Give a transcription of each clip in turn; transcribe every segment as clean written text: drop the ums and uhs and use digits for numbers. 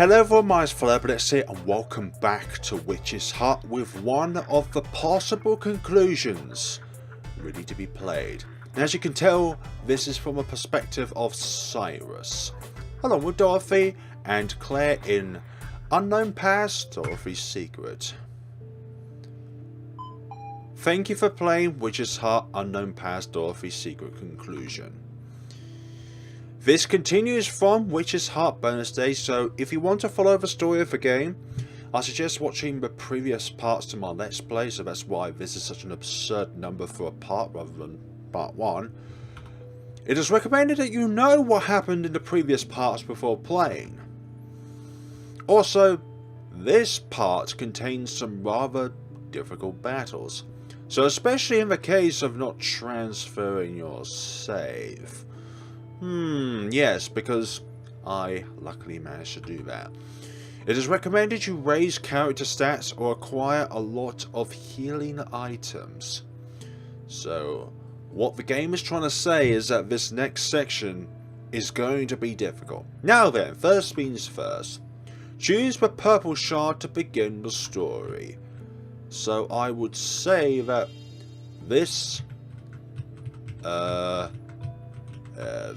Hello everyone, my name's FlareBlitzed here and welcome back to Witch's Hut with one of the possible conclusions ready to be played. And as you can tell, this is from a perspective of Cyrus, along with Dorothy and Claire in Unknown Past, Dorothy's Secret. Thank you for playing Witch's Hut, Unknown Past, Dorothy's Secret Conclusion. This continues from Witch's Hut bonus day, so if you want to follow the story of the game, I suggest watching the previous parts to my Let's Play, so that's why this is such an absurd number for a part rather than part 1. It is recommended that you know what happened in the previous parts before playing. Also, this part contains some rather difficult battles, so especially in the case of not transferring your save. Yes, because I luckily managed to do that. It is recommended you raise character stats or acquire a lot of healing items. So, what the game is trying to say is that this next section is going to be difficult. Now then, first things first. Choose the purple shard to begin the story. So I would say that this...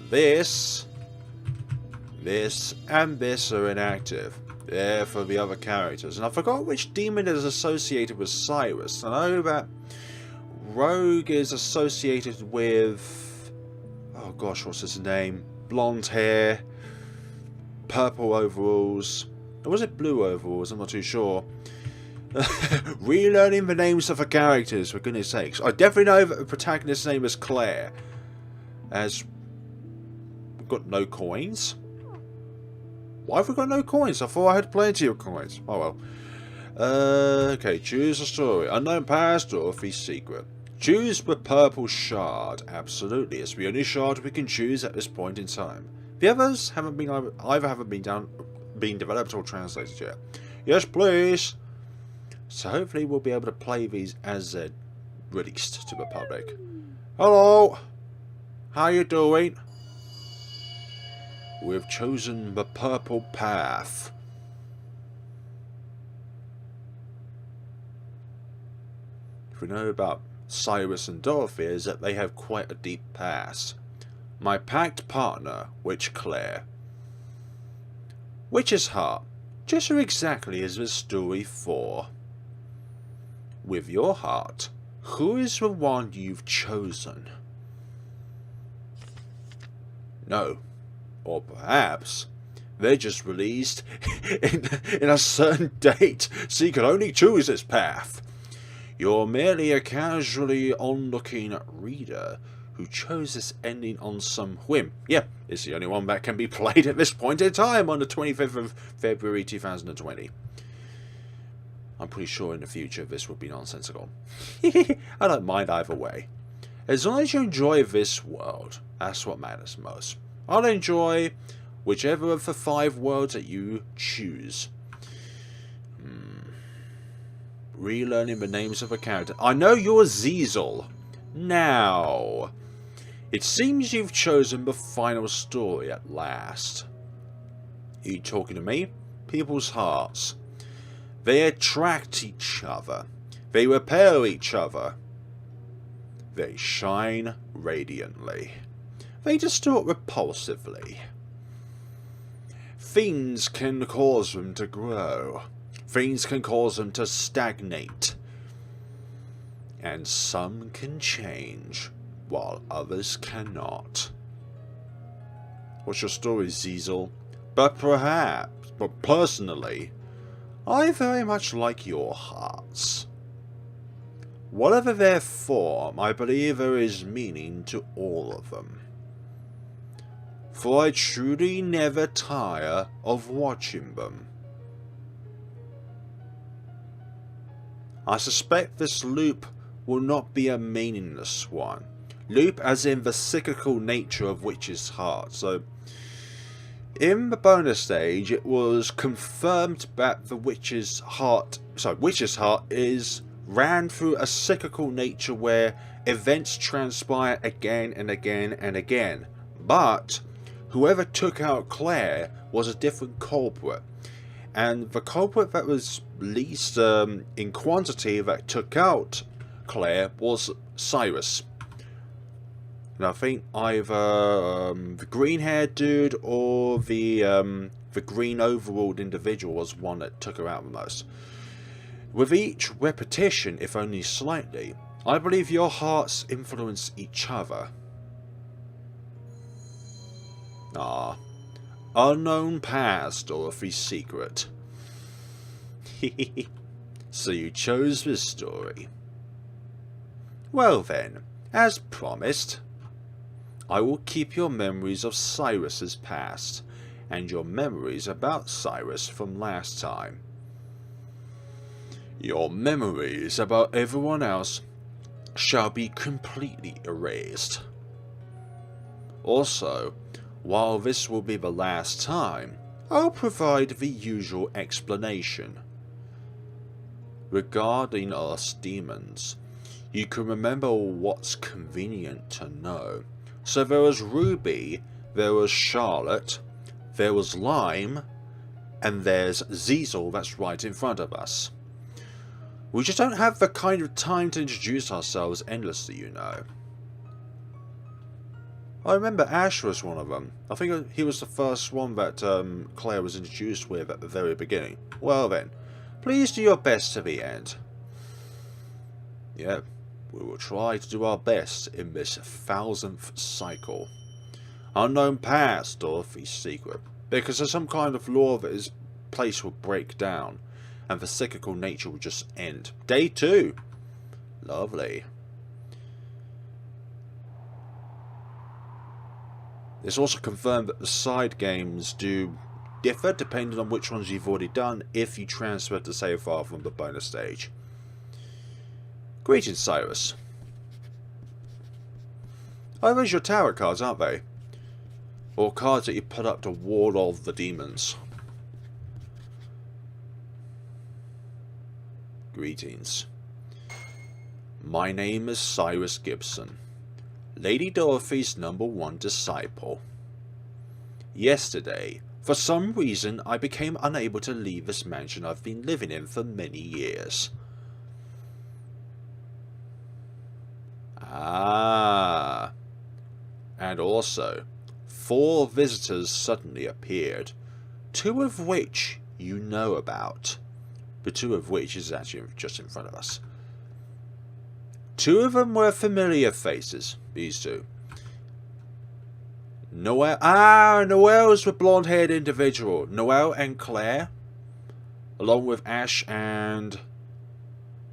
this, and this are inactive. They're for the other characters. And I forgot which demon is associated with Cyrus. I know that Rogue is associated with... oh gosh, what's his name? Blonde hair, purple overalls. Or was it blue overalls? I'm not too sure. Relearning the names of the characters, for goodness sakes. I definitely know that the protagonist's name is Claire. As... we've got no coins. Why have we got no coins? I thought I had plenty of coins. Oh well. Okay, choose a story. Unknown Past, Dorothy's Secret. Choose the purple shard. Absolutely, it's the only shard we can choose at this point in time. The others haven't been been developed or translated yet. Yes, please. So hopefully we'll be able to play these as they're released to the public. Hello. How you doing? We've chosen the purple path. If we know about Cyrus and Dorothy is that they have quite a deep past. My packed partner, Witch Claire. Witch's Heart, just who exactly is this story for? With your heart, who is the one you've chosen? No. Or perhaps they're just released in a certain date, so you can only choose this path. You're merely a casually onlooking reader who chose this ending on some whim. Yeah, it's the only one that can be played at this point in time on the 25th of February 2020. I'm pretty sure in the future this would be nonsensical. I don't mind either way. As long as you enjoy this world, that's what matters most. I'll enjoy whichever of the 5 worlds that you choose. Relearning the names of a character. I know you're Ziesel. Now, it seems you've chosen the final story at last. Are you talking to me? People's hearts. They attract each other. They repel each other. They shine radiantly. They distort repulsively. Things can cause them to grow. Things can cause them to stagnate. And some can change, while others cannot. What's your story, Ziesel? But personally, I very much like your hearts. Whatever their form, I believe there is meaning to all of them. For I truly never tire of watching them. I suspect this loop will not be a meaningless one. Loop as in the cyclical nature of Witch's Heart. So, in the bonus stage, it was confirmed that the Witch's Heart ran through a cyclical nature where events transpire again and again and again. But whoever took out Claire was a different culprit. and the culprit that was least in quantity that took out Claire was Cyrus. And I think either the green-haired dude or the green overalled individual was one that took her out the most. With each repetition, if only slightly, I believe your hearts influence each other. Ah, unknown past, Dorothy's secret. So you chose this story. Well then, as promised, I will keep your memories of Cyrus's past, and your memories about Cyrus from last time. Your memories about everyone else shall be completely erased. Also, while this will be the last time, I'll provide the usual explanation. Regarding us demons, you can remember what's convenient to know. So there was Ruby, there was Charlotte, there was Lime, and there's Ziesel that's right in front of us. We just don't have the kind of time to introduce ourselves endlessly, you know. I remember Ash was one of them. I think he was the first one that Claire was introduced with at the very beginning. Well then, please do your best to the end. Yeah, we will try to do our best in this 1000th cycle. Unknown past, Dorothy's secret. Because there's some kind of law that his place will break down, and the cyclical nature will just end. Day 2. Lovely. It's also confirmed that the side games do differ depending on which ones you've already done if you transfer to save file from the bonus stage. Greetings, Cyrus. Oh, those are your tarot cards, aren't they? Or cards that you put up to ward off the demons. Greetings. My name is Sirius Gibson, Lady Dorothy's #1 disciple. Yesterday, for some reason, I became unable to leave this mansion I've been living in for many years. Ah. And also, 4 visitors suddenly appeared, 2 of which you know about. The 2 of which is actually just in front of us. 2 of them were familiar faces, these 2. Noel. Noel's the blonde-haired individual. Noel and Claire. Along with Ash and...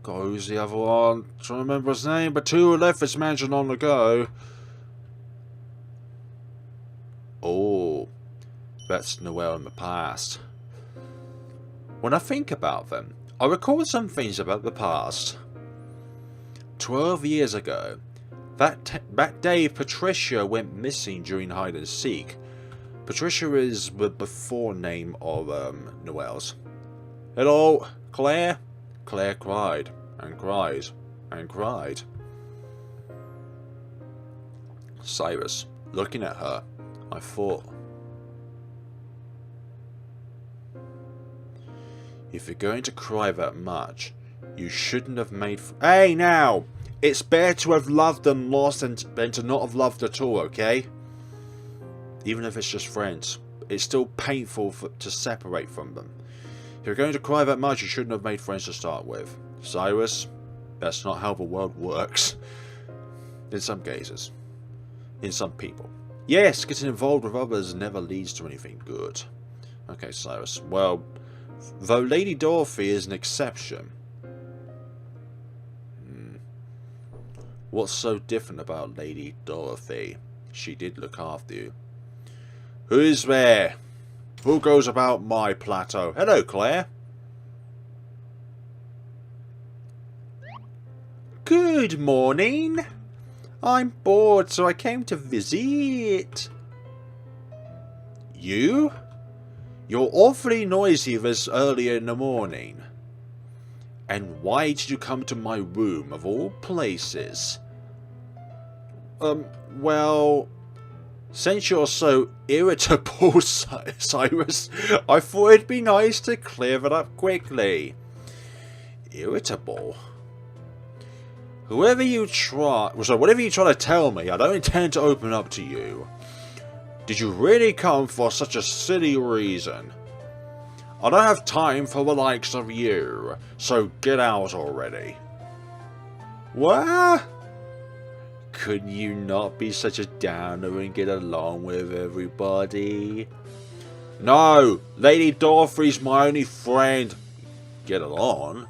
God, who's the other one? I'm trying to remember his name, but 2 left this mansion long ago. Oh, that's Noel in the past. When I think about them, I recall some things about the past. 12 years ago, that day Patricia went missing during hide and seek. Patricia is the before name of Noel's. Hello, Claire? Claire cried, and cried, and cried. Cyrus, looking at her, I thought, if you're going to cry that much, you shouldn't have made... Hey, now! It's better to have loved and lost than to not have loved at all, okay? Even if it's just friends. It's still painful to separate from them. If you're going to cry that much, you shouldn't have made friends to start with. Cyrus, that's not how the world works. In some cases. In some people. Yes, getting involved with others never leads to anything good. Okay, Cyrus. Well, though Lady Dorothy is an exception... What's so different about Lady Dorothy? She did look after you. Who is there? Who goes about my plateau? Hello, Claire. Good morning. I'm bored, so I came to visit. You? You're awfully noisy this early in the morning. And why did you come to my room, of all places? Well... Since you're so irritable, Cyrus, I thought it'd be nice to clear it up quickly. Irritable? Whatever you try to tell me, I don't intend to open up to you. Did you really come for such a silly reason? I don't have time for the likes of you, so get out already. What? Could you not be such a downer and get along with everybody? No, Lady Dorothy's my only friend. Get along?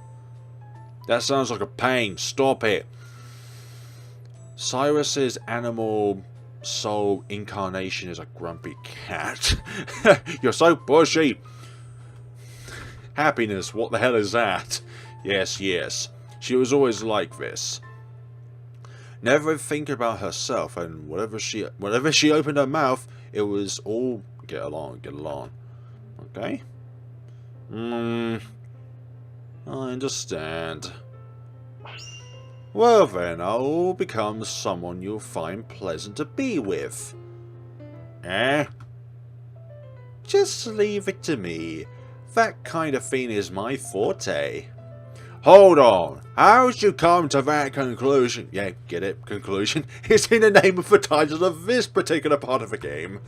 That sounds like a pain. Stop it. Cyrus's animal soul incarnation is a grumpy cat. You're so pushy. Happiness, what the hell is that? Yes, yes. She was always like this. Never think about herself, and whenever she opened her mouth, it was all get along, get along. Okay? I understand. Well then, I'll become someone you'll find pleasant to be with. Eh? Just leave it to me. That kind of thing is my forte. Hold on, how'd you come to that conclusion? Yeah, get it? Conclusion? It's in the name of the title of this particular part of the game.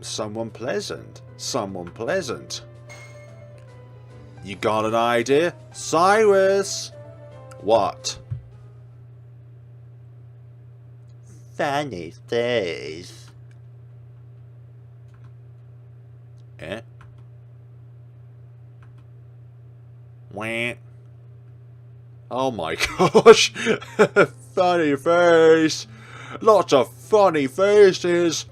Someone pleasant. Someone pleasant. You got an idea? Cyrus! What? Funny face. Eh? Wah. Oh my gosh! Funny face! Lots of funny faces!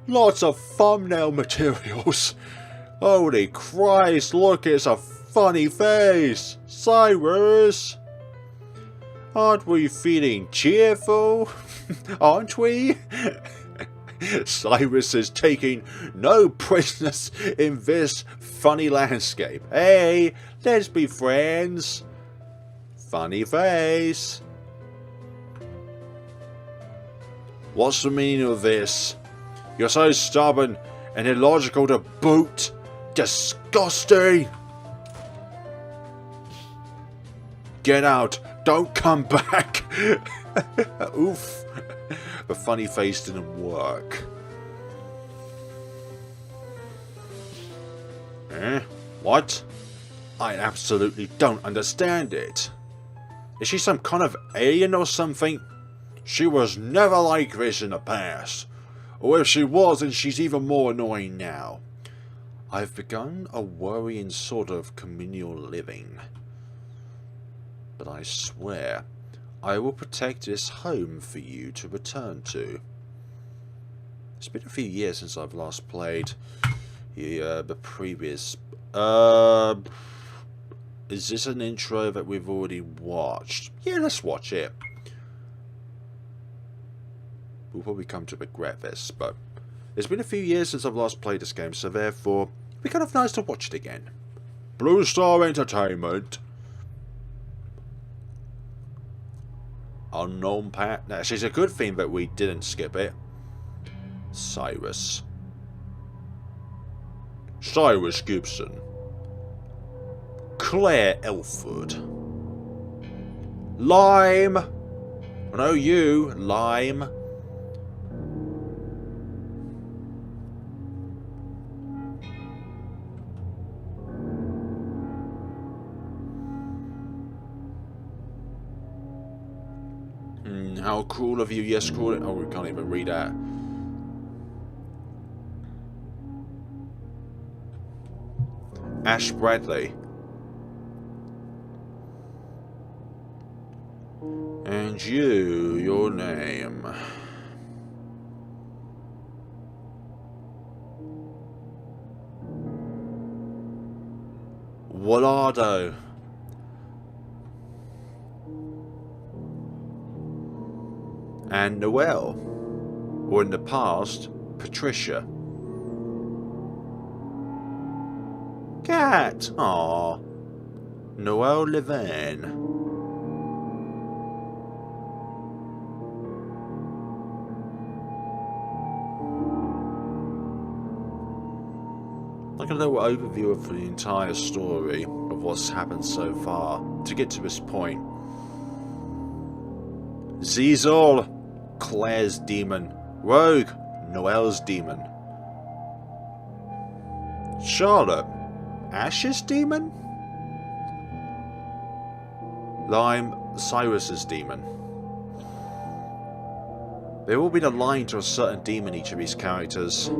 Lots of thumbnail materials! Holy Christ, look, it's a funny face! Cyrus! Aren't we feeling cheerful? Aren't we? Cyrus is taking no prisoners in this funny landscape. Hey, let's be friends. Funny face. What's the meaning of this? You're so stubborn and illogical to boot. Disgusting. Get out. Don't come back. Oof. The funny face didn't work. Eh? What? I absolutely don't understand it. Is she some kind of alien or something? She was never like this in the past. Or if she was, then she's even more annoying now. I've begun a worrying sort of communal living. But I swear, I will protect this home for you to return to. It's been a few years since I've last played the previous... is this an intro that we've already watched? Yeah, let's watch it. We'll probably come to regret this, but it's been a few years since I've last played this game, so therefore, it'd be kind of nice to watch it again. Blue Star Entertainment. Unknown path. Actually, it's a good thing that we didn't skip it. Cyrus. Sirius Gibson. Claire Elford. Lime. No, you, Lime. How cruel of you, yes, cruel. Oh, we can't even read that. Ash Bradley. And you, your name. Wallardo. And Noel, or in the past, Patricia. Cat, aww. Noel Levin. like a little overview of the entire story of what's happened so far to get to this point. Ziesel, Claire's demon. Rogue, Noel's demon. Charlotte, Ash's demon? Lime, Cyrus's demon. They've all been aligned to a certain demon, each of these characters.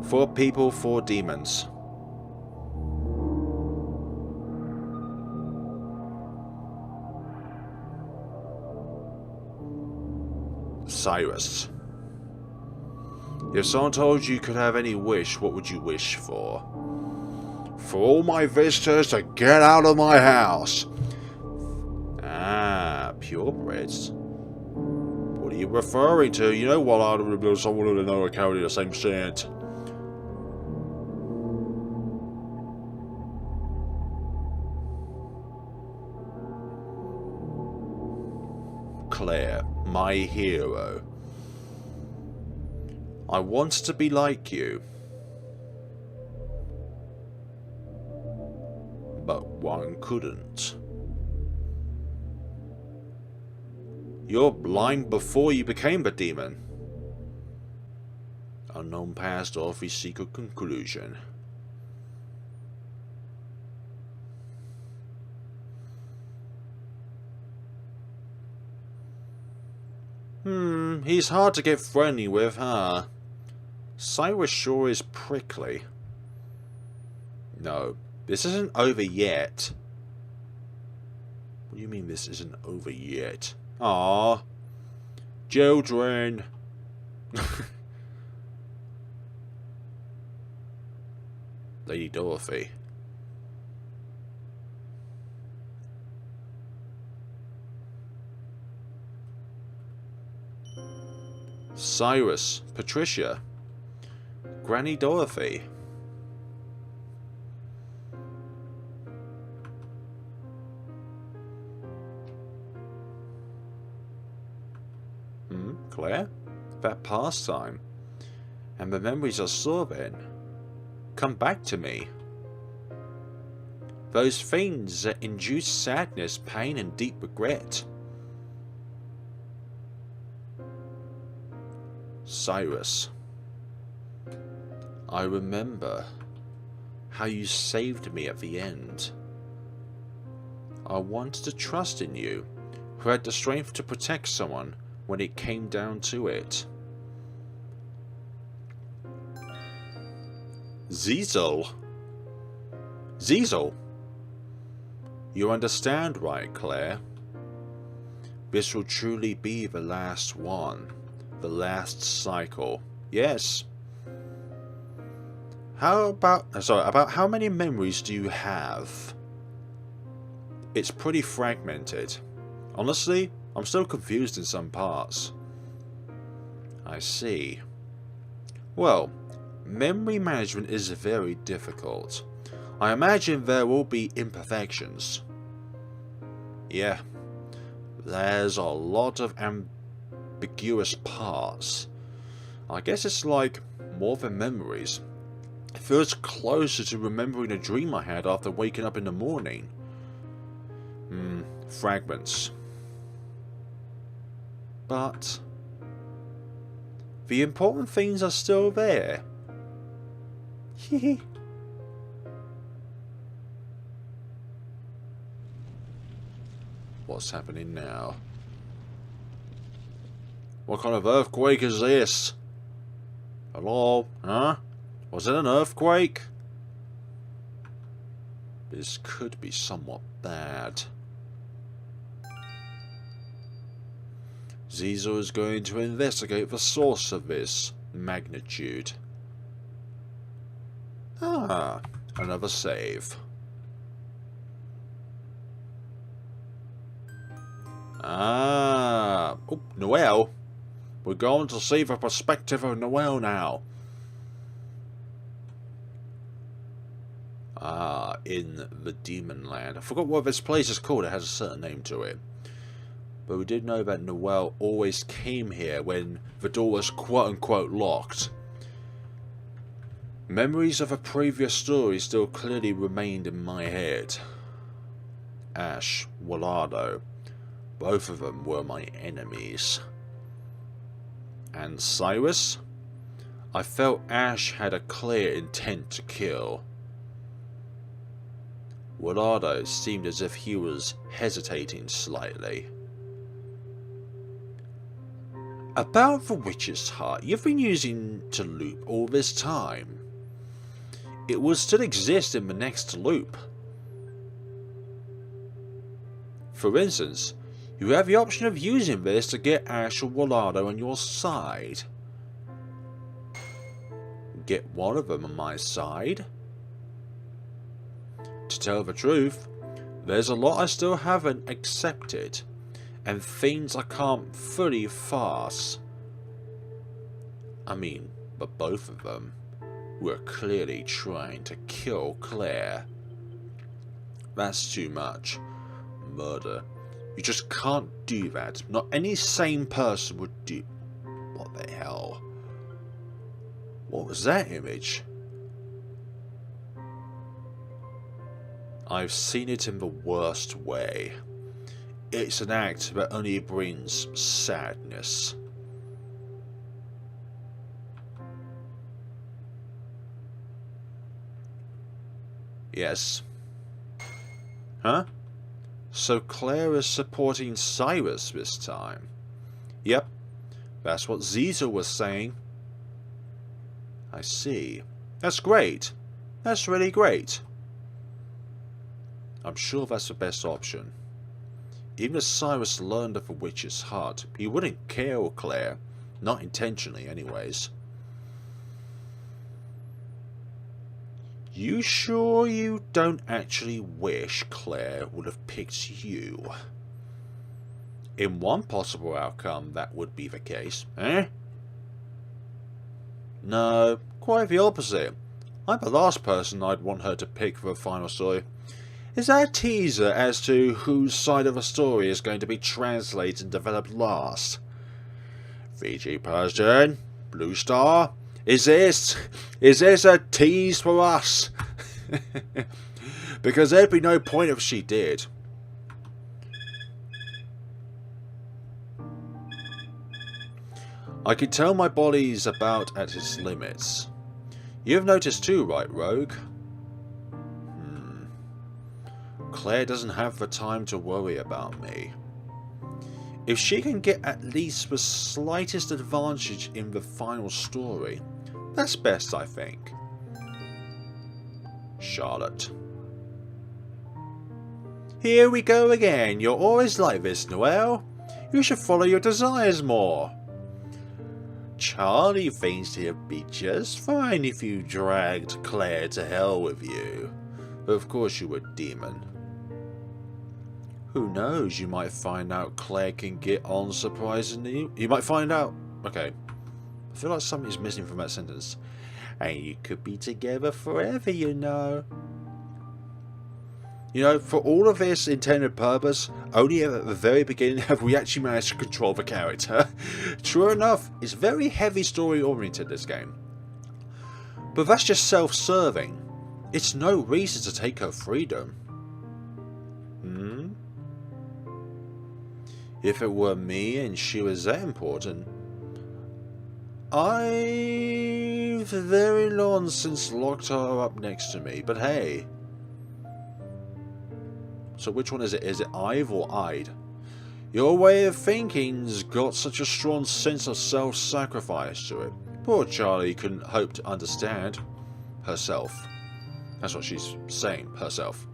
4 people, 4 demons. Cyrus. If someone told you could have any wish, what would you wish for? For all my visitors to get out of my house. Ah, purebreds. What are you referring to? You know what? I want to know I carry the same shit. Claire, my hero. I want to be like you. But one couldn't. You're blind before you became a demon. Unknown past, Dorothy's secret conclusion. He's hard to get friendly with, huh? Cyrus sure is prickly. No, this isn't over yet. What do you mean this isn't over yet? Aww. Children. Lady Dorothy. Cyrus, Patricia, Granny Dorothy. Claire? That pastime. And the memories I saw then. Come back to me. Those things that induce sadness, pain and deep regret. Cyrus. I remember how you saved me at the end. I wanted to trust in you, who had the strength to protect someone when it came down to it. Ziesel? Ziesel? You understand, right, Claire? This will truly be the last one. The last cycle. Yes. About how many memories do you have? It's pretty fragmented. Honestly, I'm still confused in some parts. I see. Well, memory management is very difficult. I imagine there will be imperfections. Yeah, there's a lot of ambiguous parts. I guess it's like more than memories. It feels closer to remembering a dream I had after waking up in the morning. Fragments. But the important things are still there. What's happening now? What kind of earthquake is this? Hello? Huh? Was it an earthquake? This could be somewhat bad. Ziesel is going to investigate the source of this magnitude. Ah, another save. Ah, oh, Noel. We're going to see the perspective of Noel now. Ah, in the Demon Land. I forgot what this place is called. It has a certain name to it. But we did know that Noel always came here when the door was quote-unquote locked. Memories of a previous story still clearly remained in my head. Ash, Wallardo, both of them were my enemies. And Cyrus? I felt Ash had a clear intent to kill. Wallardo seemed as if he was hesitating slightly. About the witch's heart you've been using to loop all this time. It will still exist in the next loop. For instance, you have the option of using this to get Ash or Wallardo on your side. Get one of them on my side? To tell the truth, there's a lot I still haven't accepted, and things I can't fully farce. But both of them were clearly trying to kill Claire. That's too much. Murder. You just can't do that. Not any sane person would do... What the hell? What was that image? I've seen it in the worst way. It's an act that only brings sadness. Yes. Huh? So Claire is supporting Cyrus this time. Yep. That's what Ziza was saying. I see. That's great. That's really great. I'm sure that's the best option. Even if Cyrus learned of the witch's heart, he wouldn't kill Claire. Not intentionally, anyways. You sure you don't actually wish Claire would have picked you? In one possible outcome, that would be the case, eh? No, quite the opposite. I'm the last person I'd want her to pick for the final story. Is that a teaser as to whose side of the story is going to be translated and developed last? vgperson, Blue Star, is this a tease for us? Because there'd be no point if she did. I can tell my body's about at its limits. You've noticed too, right, Rogue? Claire doesn't have the time to worry about me. If she can get at least the slightest advantage in the final story, that's best, I think. Charlotte. Here we go again. You're always like this, Noel. You should follow your desires more. Charlie thinks he'd be just fine if you dragged Claire to hell with you. But of course you were a demon. Who knows, you might find out Claire can get on surprisingly. You might find out... Okay. I feel like something's missing from that sentence. And you could be together forever, you know. You know, for all of this intended purpose, only at the very beginning have we actually managed to control the character. True enough, it's very heavy story oriented, this game. But that's just self-serving. It's no reason to take her freedom. If it were me and she was that important, I've very long since locked her up next to me, but hey. So which one is it? Is it I've or I'd? Your way of thinking's got such a strong sense of self-sacrifice to it. Poor Charlie couldn't hope to understand herself. That's what she's saying, herself.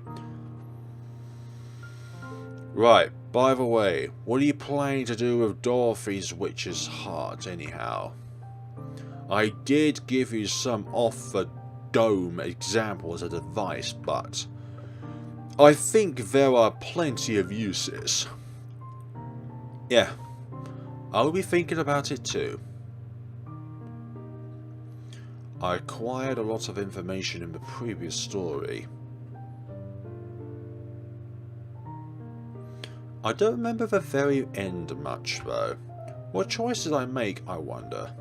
Right, by the way, what are you planning to do with Dorothy's witch's heart anyhow? I did give you some off-the-dome examples of advice, but I think there are plenty of uses. Yeah, I'll be thinking about it too. I acquired a lot of information in the previous story. I don't remember the very end much though. What choice did I make, I wonder?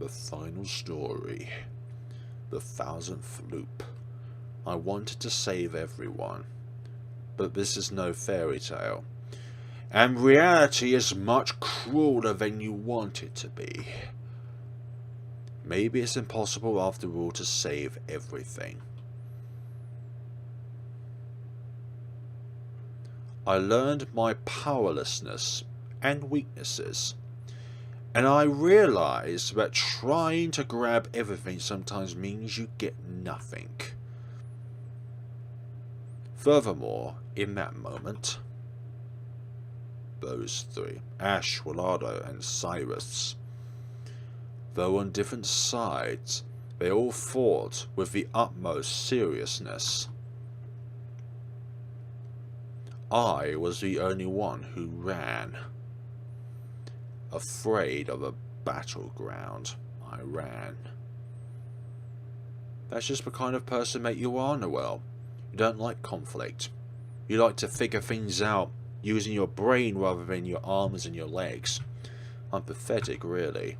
the final story. The 1000th loop. I wanted to save everyone. But this is no fairy tale. And reality is much crueler than you want it to be. Maybe it's impossible after all to save everything. I learned my powerlessness and weaknesses. And I realized that trying to grab everything sometimes means you get nothing. Furthermore, in that moment, those three, Ash, Willado, and Cyrus, though on different sides, they all fought with the utmost seriousness. I was the only one who ran. Afraid of a battleground, I ran. That's just the kind of person that you are, Noel. You don't like conflict. You like to figure things out using your brain rather than your arms and your legs. I'm pathetic, really.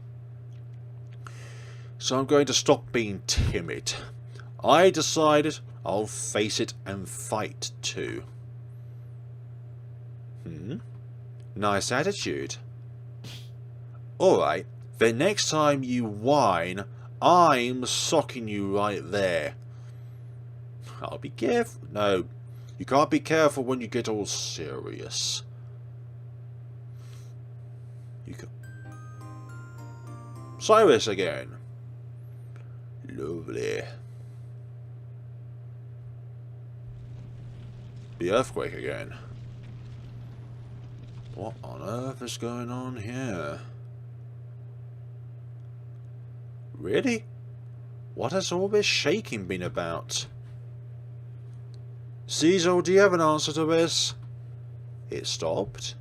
So I'm going to stop being timid. I decided I'll face it and fight too. Nice attitude. Alright, then next time you whine, I'm socking you right there. I'll be careful. No, you can't be careful when you get all serious. You can. Cyrus again. Lovely. The earthquake again. What on earth is going on here? Really? What has all this shaking been about? Cecil, do you have an answer to this? It stopped.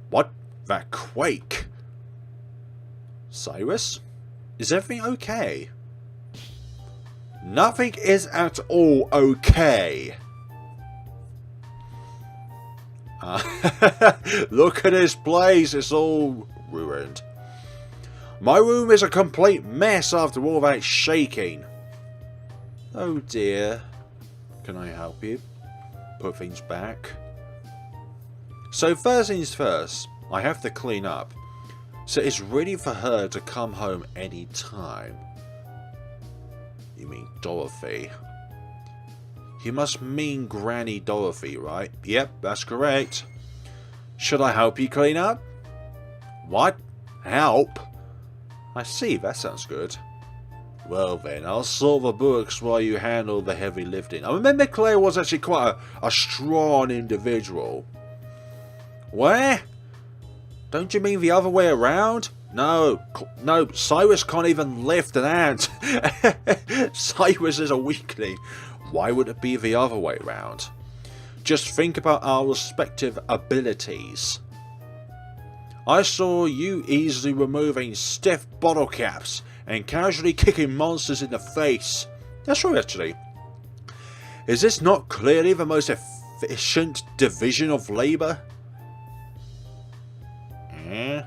What? That quake? Cyrus? Is everything okay? Nothing is at all okay. Look at this place, it's all ruined. My room is a complete mess after all that shaking. Oh dear. Can I help you? Put things back. So first things first, I have to clean up. So it's ready for her to come home any time. You mean Dorothy? You must mean Granny Dorothy, right? Yep, that's correct. Should I help you clean up? What? Help? I see, that sounds good. Well then, I'll sort the books while you handle the heavy lifting. I remember Claire was actually quite a strong individual. Where? Don't you mean the other way around? No, Cyrus can't even lift an ant. Cyrus is a weakling. Why would it be the other way around? Just think about our respective abilities. I saw you easily removing stiff bottle caps and casually kicking monsters in the face. That's right, actually. Is this not clearly the most efficient division of labour? I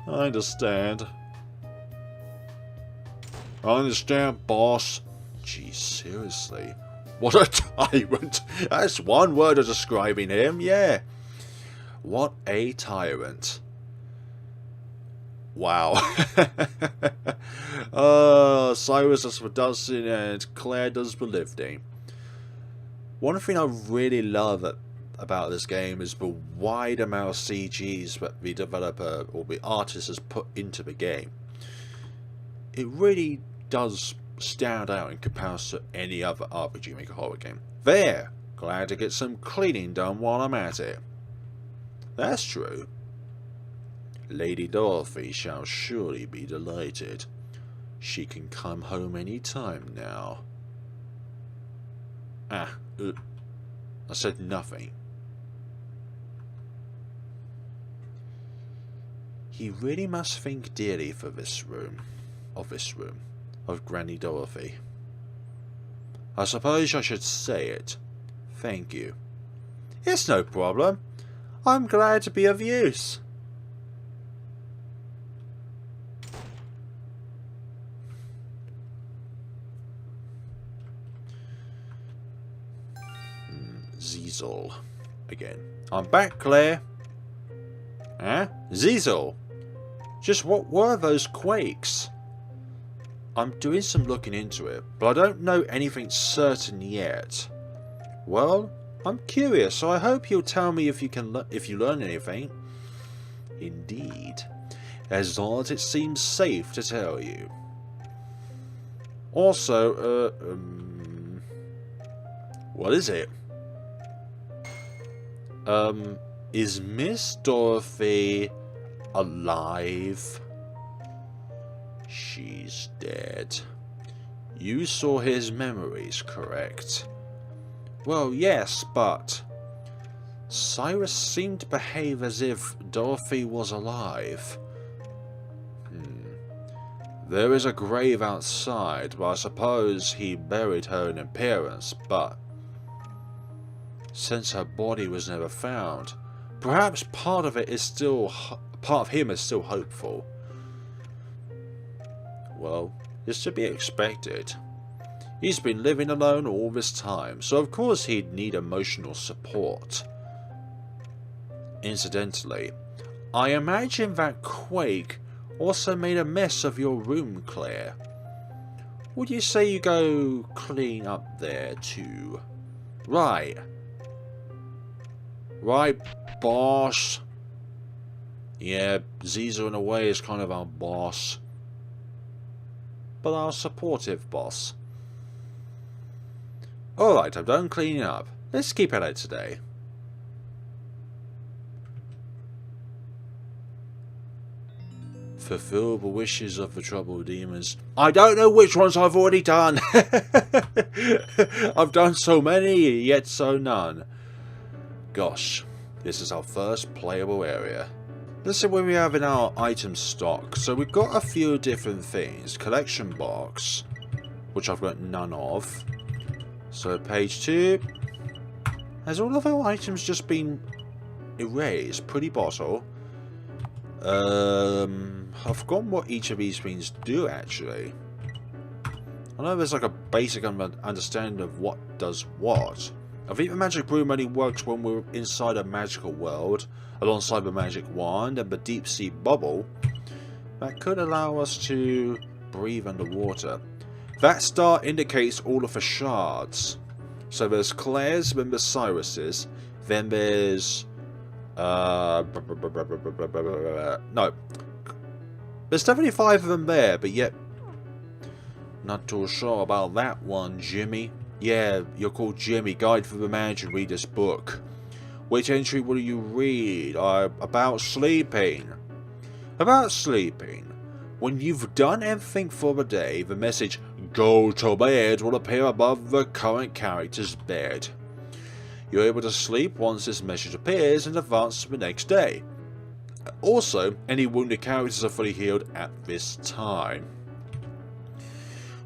understand. I understand, boss. Geez, seriously. What a tyrant. That's one word of describing him, yeah. What a tyrant. Wow. Cyrus does the dusting and Claire does the lifting. One thing I really love about this game is the wide amount of CGs that the developer or the artist has put into the game. It really does stand out in comparison to any other RPG Maker horror game. There! Glad to get some cleaning done while I'm at it. That's true. Lady Dorothy shall surely be delighted. She can come home any time now. I said nothing. He really must think dearly for this room, of Granny Dorothy. I suppose I should say it. Thank you. It's no problem. I'm glad to be of use. Ziesel. Again. I'm back, Claire. Huh? Ziesel? Just what were those quakes? I'm doing some looking into it, but I don't know anything certain yet. Well, I'm curious, so I hope you'll tell me if you learn anything. Indeed. As long as it seems safe to tell you. Also, what is it? Is Miss Dorothy alive? She's dead. You saw his memories, correct? Well, yes, but Cyrus seemed to behave as if Dorothy was alive. There is a grave outside, but I suppose he buried her in appearance, but since her body was never found, perhaps part of him is still hopeful. Well, it's to be expected. He's been living alone all this time, so of course he'd need emotional support. Incidentally, I imagine that quake also made a mess of your room, Claire. Would you say you go clean up there too? Right. Right, boss. Yeah, Ziesel in a way is kind of our boss. But our supportive boss. Alright, I'm done cleaning up. Let's keep at it today. Fulfill the wishes of the troubled demons. I don't know which ones I've already done. I've done so many, yet so none. Gosh, this is our first playable area. Let's see what we have in our item stock. So we've got a few different things. Collection box, which I've got none of. So page 2. Has all of our items just been erased? Pretty bottle. I've forgotten what each of these things do actually. I know there's like a basic understanding of what does what. I think the magic broom only works when we're inside a magical world, alongside the magic wand and the deep sea bubble. That could allow us to breathe underwater. That star indicates all of the shards. So there's Claire's, then there's Cyrus's, then there's no. There's definitely 5 of them there, but yet not too sure about that one, Jimmy. Yeah, you're called Jimmy. Guide for the man to read this book. Which entry will you read? About sleeping. About sleeping. When you've done everything for the day, the message "Go to bed" will appear above the current character's bed. You're able to sleep once this message appears and advance to the next day. Also, any wounded characters are fully healed at this time.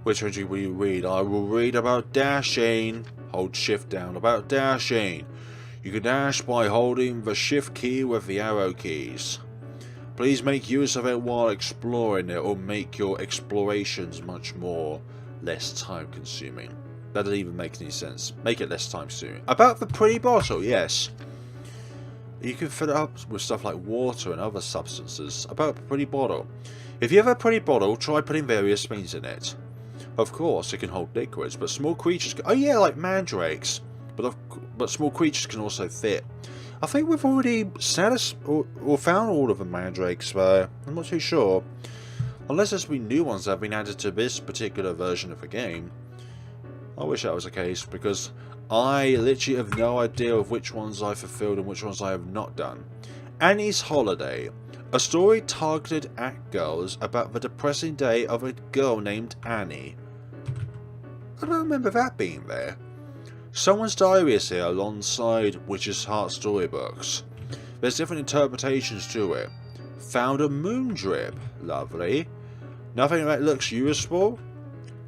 Which entry will you read? I will read about dashing. Hold shift down. About dashing. You can dash by holding the shift key with the arrow keys. Please make use of it while exploring. It will make your explorations much less time consuming. That doesn't even make any sense. Make it less time consuming. About the pretty bottle, yes. You can fill it up with stuff like water and other substances. About the pretty bottle. If you have a pretty bottle, try putting various things in it. Of course, it can hold liquids, but small creatures can... Oh yeah, like mandrakes. But small creatures can also fit. I think we've already or found all of the mandrakes, but I'm not too sure. Unless there's been new ones that have been added to this particular version of the game. I wish that was the case, because I literally have no idea of which ones I fulfilled and which ones I have not done. Annie's Holiday. A story targeted at girls about the depressing day of a girl named Annie. I don't remember that being there. Someone's Diary is here alongside Witch's Heart storybooks. There's different interpretations to it. Found a moon drip. Lovely. Nothing that looks useful.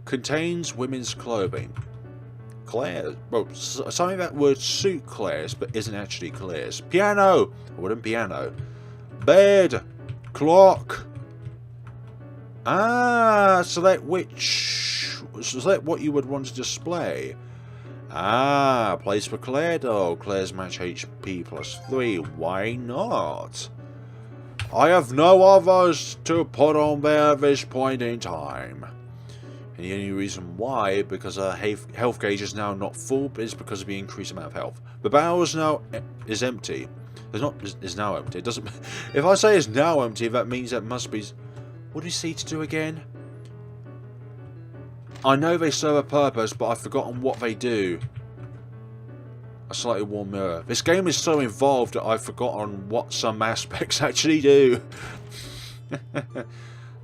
Contains women's clothing. Claire's. Well, something that would suit Claire's, but isn't actually Claire's. Piano! I wouldn't piano. Bed! Clock! Ah, select what you would want to display. Ah, place for Claire doll. Claire's match HP +3. Why not? I have no others to put on there at this point in time. And the only reason why, because her health gauge is now not full, is because of the increased amount of health. The barrel is now empty. It's now empty. It doesn't. If I say it's now empty, that means that must be. What do you see to do again? I know they serve a purpose, but I've forgotten what they do. A slightly worn mirror. This game is so involved that I've forgotten what some aspects actually do.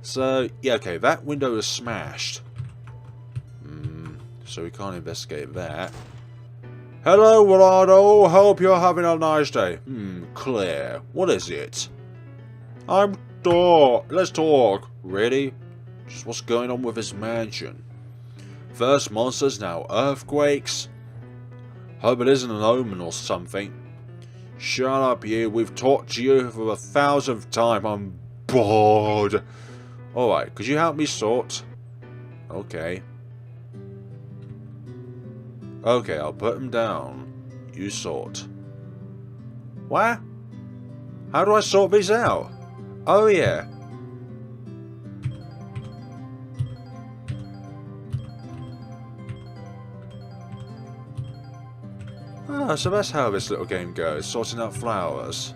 So, yeah, okay, that window is smashed. So we can't investigate that. Hello, Rolando. Hope you're having a nice day. Claire, what is it? Let's talk. Really? Just what's going on with this mansion? First monsters, now earthquakes. Hope it isn't an omen or something. Shut up, you. We've talked to you for the 1000th time. I'm bored. Alright, could you help me sort? Okay. Okay, I'll put them down. You sort. What? How do I sort these out? Oh, yeah. Ah, so that's how this little game goes, sorting out flowers.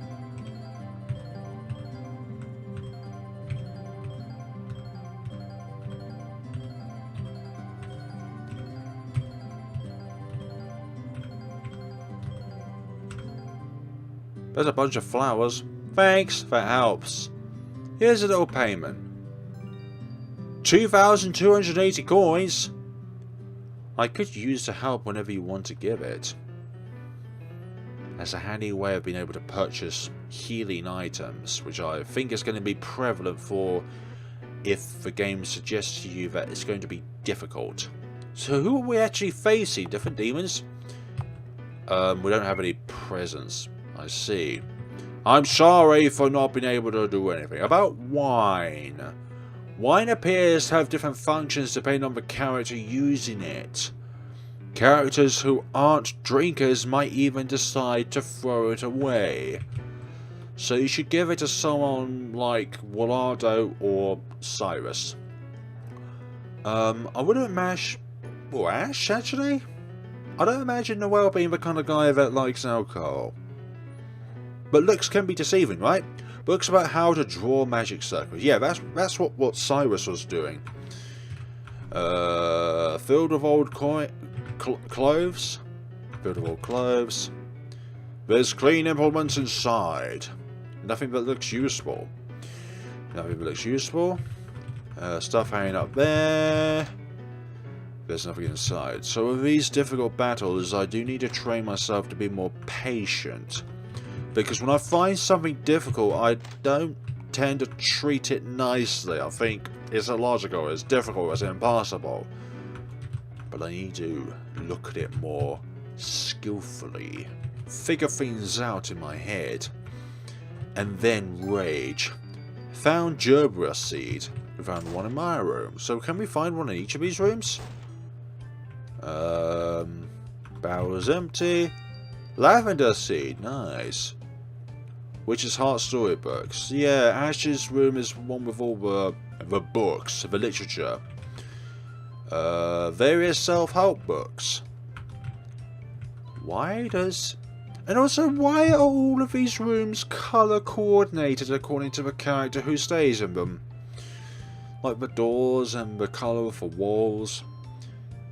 There's a bunch of flowers. Thanks, that helps. Here's a little payment. 2,280 coins. I could use the help whenever you want to give it. That's a handy way of being able to purchase healing items, which I think is going to be prevalent for if the game suggests to you that it's going to be difficult. So who are we actually facing? Different demons? We don't have any presents. I see. I'm sorry for not being able to do anything. About wine. Wine appears to have different functions depending on the character using it. Characters who aren't drinkers might even decide to throw it away. So you should give it to someone like Rolando or Cyrus. I wouldn't imagine... Well, Ash, actually? I don't imagine Noel being the kind of guy that likes alcohol. But looks can be deceiving, right? Books about how to draw magic circles. Yeah, that's what Cyrus was doing. Field of old clothes. Field of old clothes. There's clean implements inside. Nothing that looks useful. Nothing that looks useful. Stuff hanging up there. There's nothing inside. So with these difficult battles, I do need to train myself to be more patient. Because when I find something difficult, I don't tend to treat it nicely. I think it's illogical, it's difficult, it's impossible. But I need to look at it more skillfully. Figure things out in my head. And then rage. Found gerbera seed. We found one in my room. So can we find one in each of these rooms? Barrel is empty. Lavender seed, nice. Witch's Heart storybooks. Yeah, Ash's room is one with all the books, the literature. Various self-help books. Why does... And also, why are all of these rooms colour coordinated according to the character who stays in them? Like the doors and the colour of the walls.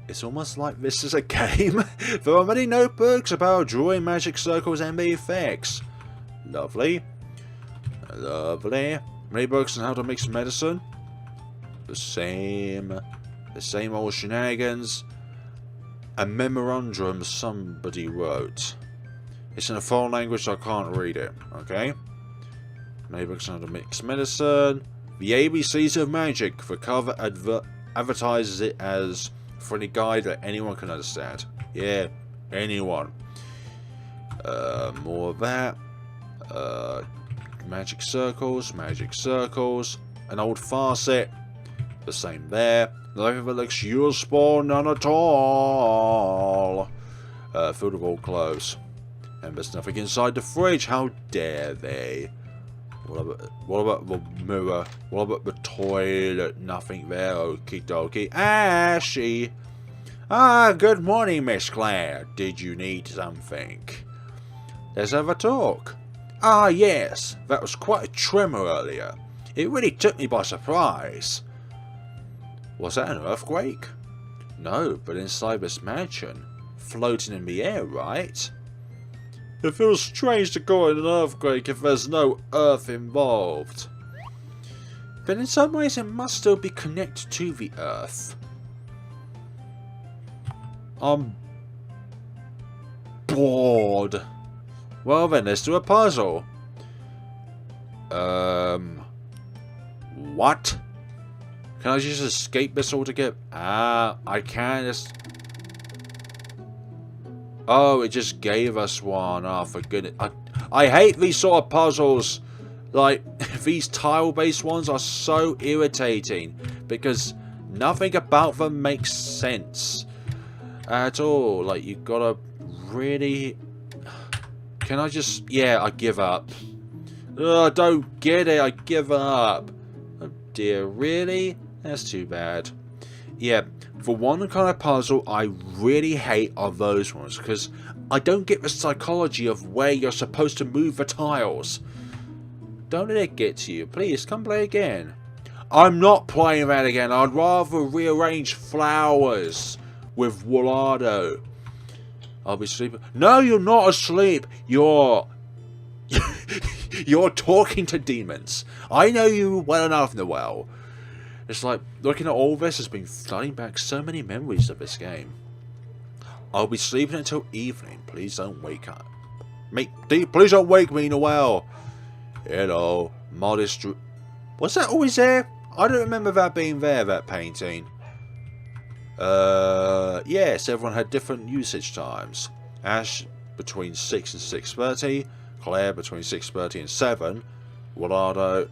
It's almost like this is a game. There are many notebooks about drawing magic circles and the effects. Lovely. Lovely. Many books on how to mix medicine. The same old shenanigans. A memorandum somebody wrote. It's in a foreign language, so I can't read it. Okay. Many books on how to mix medicine. The ABCs of Magic. The cover advertises it as for any guide that anyone can understand. Yeah, anyone. More of that. Magic circles, an old faucet. The same there. Nothing that looks useful, none at all. Filled with old clothes. And there's nothing inside the fridge, how dare they? What about the mirror? What about the toilet? Nothing there, okie dokie. Ashy! Ah, good morning, Miss Claire. Did you need something? Let's have a talk. Ah, yes, that was quite a tremor earlier. It really took me by surprise. Was that an earthquake? No, but inside this mansion. Floating in the air, right? It feels strange to call it an earthquake if there's no earth involved. But in some ways it must still be connected to the earth. I'm bored. Well then, let's do a puzzle. What? Can I just escape this altogether? Ah, I can just... Oh, it just gave us one. Oh, for goodness. I hate these sort of puzzles. Like, these tile-based ones are so irritating. Because nothing about them makes sense. At all. Like, you've got to really... Can I just... Yeah, I give up. Ugh, I don't get it. I give up. Oh dear, really? That's too bad. Yeah, for one kind of puzzle I really hate are those ones, because I don't get the psychology of where you're supposed to move the tiles. Don't let it get to you. Please, come play again. I'm not playing that again. I'd rather rearrange flowers with Wollardo. I'll be sleeping. No, you're not asleep. You're... You're talking to demons. I know you well enough, Noel. It's like, looking at all this has been flooding back so many memories of this game. I'll be sleeping until evening. Please don't wake up. Please don't wake me, Noel. Hello, modest... Was that always there? I don't remember that being there, that painting. Yes, everyone had different usage times. Ash between 6 and 6:30. Claire between 6:30 and 7. Wollardo,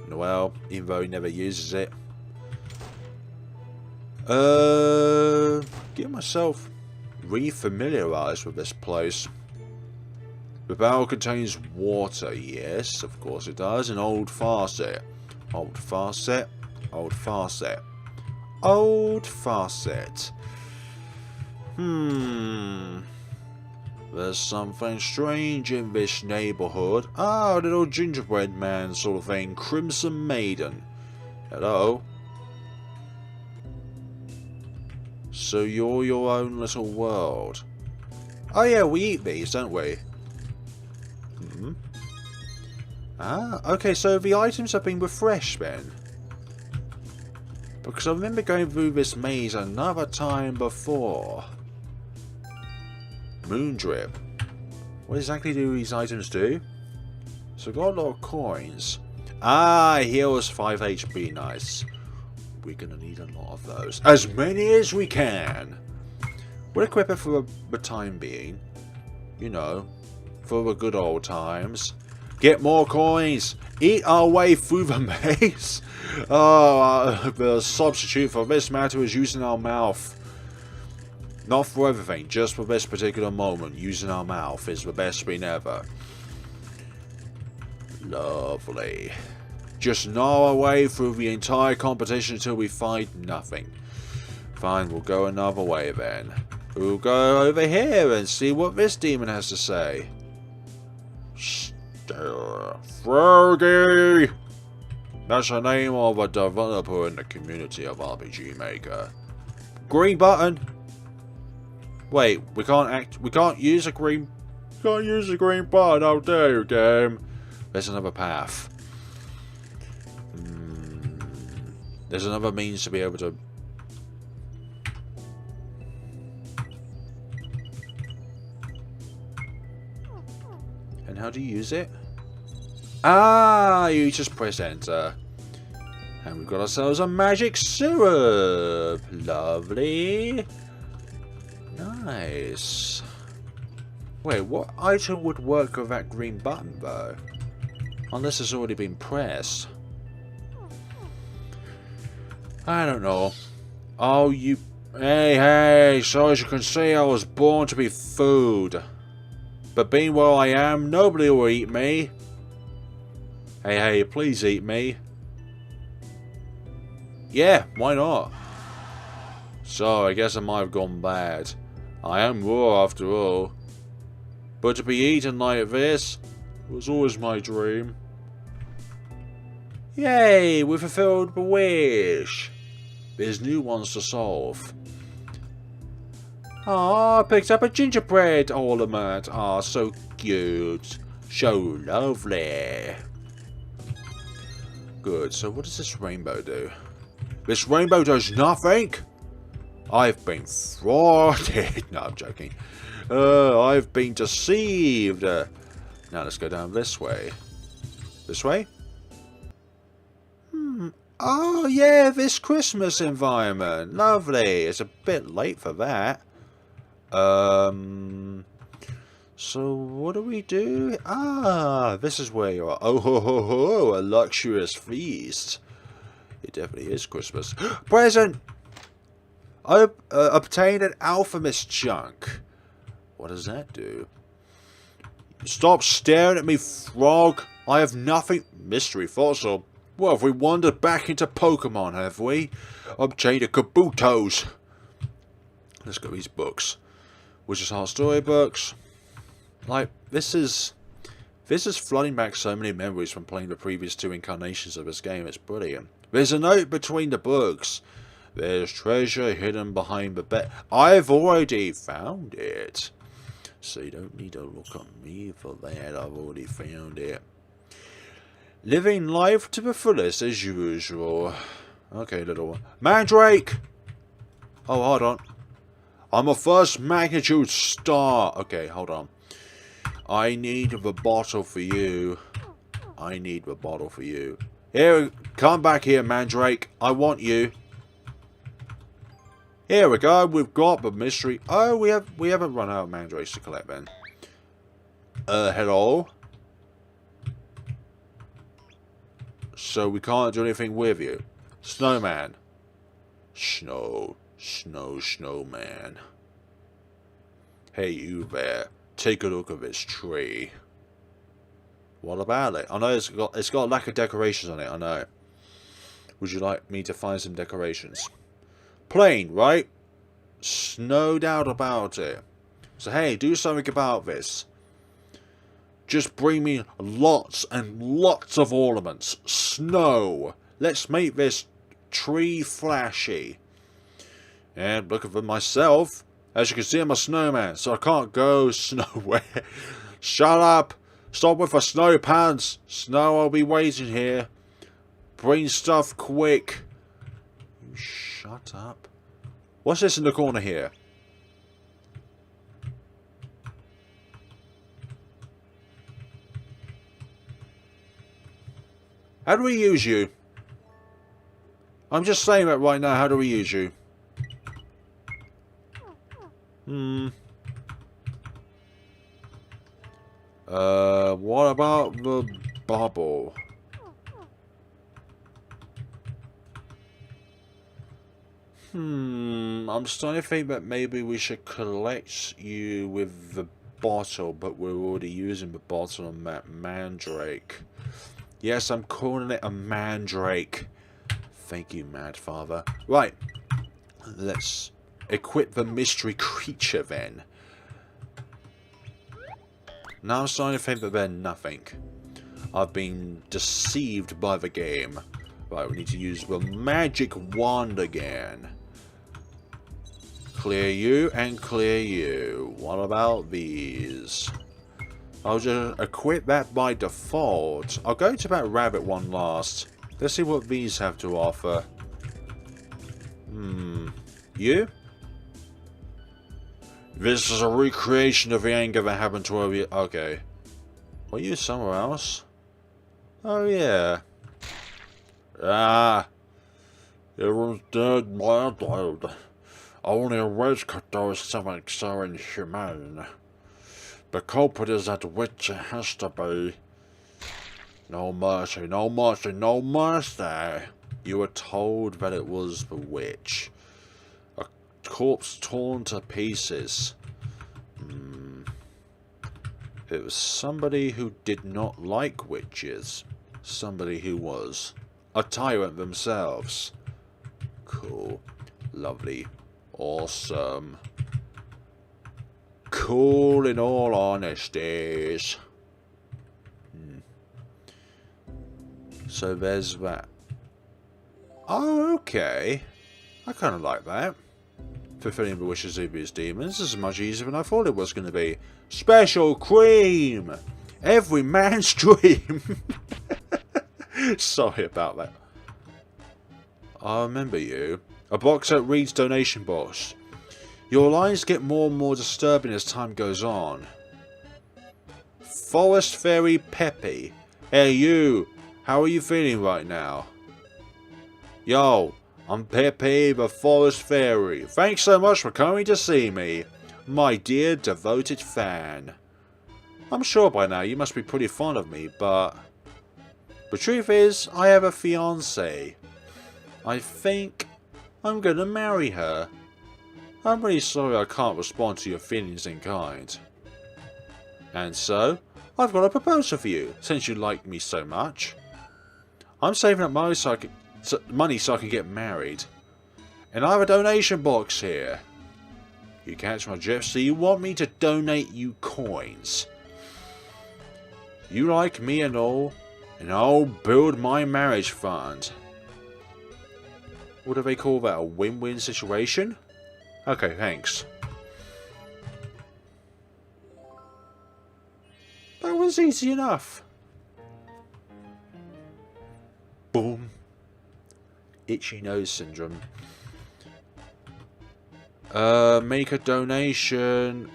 Noel, even though he never uses it. Get myself re-familiarised with this place. The barrel contains water, yes, of course it does. An old faucet. Old faucet. Old faucet. Old faucet. There's something strange in this neighbourhood. Ah, little gingerbread man sort of thing. Crimson Maiden. Hello. So you're your own little world. Oh yeah, we eat these, don't we? Ah, okay, so the items have been refreshed then. Because I remember going through this maze another time before. Moondrip. What exactly do these items do? So I've got a lot of coins. Ah, heals 5 HP, nice. We're gonna need a lot of those. As many as we can. We'll equip it for the time being. You know, for the good old times. Get more coins. Eat our way through the maze. Oh, the substitute for this matter is using our mouth. Not for everything, just for this particular moment. Using our mouth is the best thing ever. Lovely. Just gnaw our way through the entire competition until we find nothing. Fine, we'll go another way then. We'll go over here and see what this demon has to say. Froggy! That's the name of a developer in the community of RPG Maker. Green button! Wait, we can't use a green button, how dare you, game. There's another path. There's another means to be able to... And how do you use it? Ah, you just press enter. And we've got ourselves a magic syrup. Lovely. Nice. Wait, what item would work with that green button though? Unless it's already been pressed. I don't know. Oh, you... Hey, so as you can see, I was born to be food. But being where I am, nobody will eat me. Hey, please eat me. Yeah, why not? So, I guess I might have gone bad. I am raw after all. But to be eaten like this was always my dream. Yay, we fulfilled the wish. There's new ones to solve. Ah, I picked up a gingerbread ornament. Ah, so cute. So lovely. Good, so what does this rainbow do? This rainbow does nothing? I've been frauded. No, I'm joking. I've been deceived. Now let's go down this way. This way? Oh, yeah, this Christmas environment. Lovely. It's a bit late for that. So what do we do? Ah, this is where you are. Oh, ho, ho, ho, a luxurious feast. It definitely is Christmas. Present! I obtained an alchemist chunk. What does that do? Stop staring at me, frog. I have nothing. Mystery fossil. Well, have we wandered back into Pokemon, have we? Obtained a Kabuto's. Let's go these books. Witch's Heart storybooks. Like, this is flooding back so many memories from playing the previous 2 incarnations of this game. It's brilliant. There's a note between the books. There's treasure hidden behind the bed. I've already found it. So you don't need to look at me for that. I've already found it. Living life to the fullest as usual. Okay, little one. Mandrake! Oh, hold on. I'm a first magnitude star. Okay, hold on. I need the bottle for you. I need the bottle for you. Here, come back here, Mandrake. I want you. Here we go. We've got the mystery. Oh, we haven't run out of mandrakes to collect then. Hello? So we can't do anything with you. Snowman. Snowman. Hey, you there. Take a look at this tree. What about it? I know it's got a lack of decorations on it, I know. Would you like me to find some decorations? Plain, right? No doubt about it. So hey, do something about this. Just bring me lots and lots of ornaments. Snow. Let's make this tree flashy. And looking for myself. As you can see, I'm a snowman, so I can't go nowhere. Shut up. Stop with the snow pants. Snow, I'll be waiting here. Bring stuff quick. You shut up. What's this in the corner here? How do we use you? I'm just saying that right now. How do we use you? What about the bubble? I'm starting to think that maybe we should collect you with the bottle, but we're already using the bottle on that mandrake. Yes, I'm calling it a mandrake. Thank you, Mad Father. Right, let's equip the mystery creature then. Now I'm starting to think that they're nothing. I've been deceived by the game. Right, we need to use the magic wand again. Clear you and clear you. What about these? I'll just equip that by default. I'll go to that rabbit one last. Let's see what these have to offer. You? This is a recreation of the anger that happened to her. Okay. Were you somewhere else? Oh, yeah. Ah. It was dead. Only a witch could do something so inhumane. The culprit is that witch, it has to be. No mercy, no mercy, no mercy. You were told that it was the witch. A corpse torn to pieces. It was somebody who did not like witches. Somebody who was a tyrant themselves. Cool. Lovely. Awesome. Cool in all honesties. So there's that. Oh, okay. I kind of like that. Fulfilling the wishes of his demons is much easier than I thought it was going to be. Special cream! Every man's dream! Sorry about that. I remember you. A box that reads donation box. Your lines get more and more disturbing as time goes on. Forest Fairy Peppy. Hey you, how are you feeling right now? Yo, I'm Peppy the Forest Fairy. Thanks so much for coming to see me, my dear devoted fan. I'm sure by now you must be pretty fond of me, but the truth is, I have a fiancée. I think I'm gonna marry her. I'm really sorry I can't respond to your feelings in kind. And so, I've got a proposal for you, since you like me so much. I'm saving up money so I can get married. And I have a donation box here. You catch my drift, so you want me to donate you coins. You like me and all, and I'll build my marriage fund. What do they call that, a win-win situation? Okay, thanks. That was easy enough. Boom. Itchy nose syndrome. Make a donation.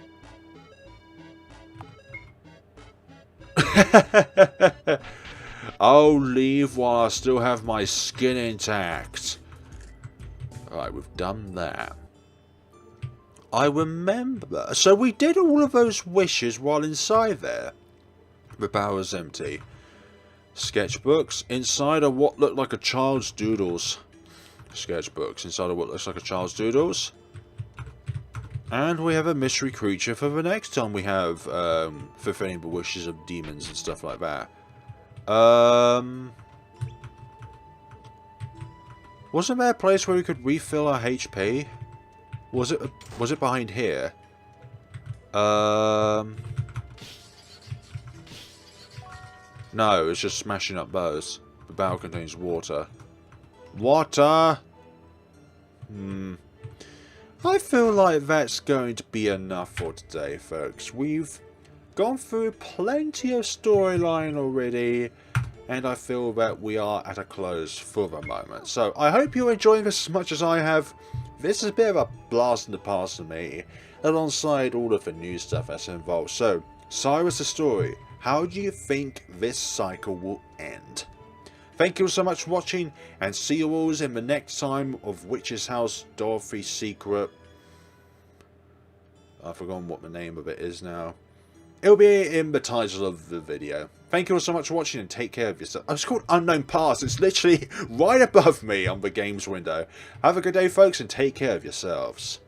I'll leave while I still have my skin intact. Alright, we've done that. I remember. So we did all of those wishes while inside there. The bar was empty. Sketchbooks. Inside are what looked like a child's doodles. Sketchbooks. Inside are what looks like a child's doodles. And we have a mystery creature for the next time we have fulfilling the wishes of demons and stuff like that. Wasn't there a place where we could refill our HP? Was it behind here? No, it's just smashing up bows. The barrel contains water. Water! I feel like that's going to be enough for today, folks. We've gone through plenty of storyline already, and I feel that we are at a close for the moment. So, I hope you're enjoying this as much as I have. This is a bit of a blast in the past for me, alongside all of the new stuff that's involved. So, Cyrus the story. How do you think this cycle will end? Thank you so much for watching, and see you all in the next time of Witch's House Dorothy's Secret. I've forgotten what the name of it is now. It'll be in the title of the video. Thank you all so much for watching, and take care of yourself. Oh, it's called Unknown Past. It's literally right above me on the games window. Have a good day, folks, and take care of yourselves.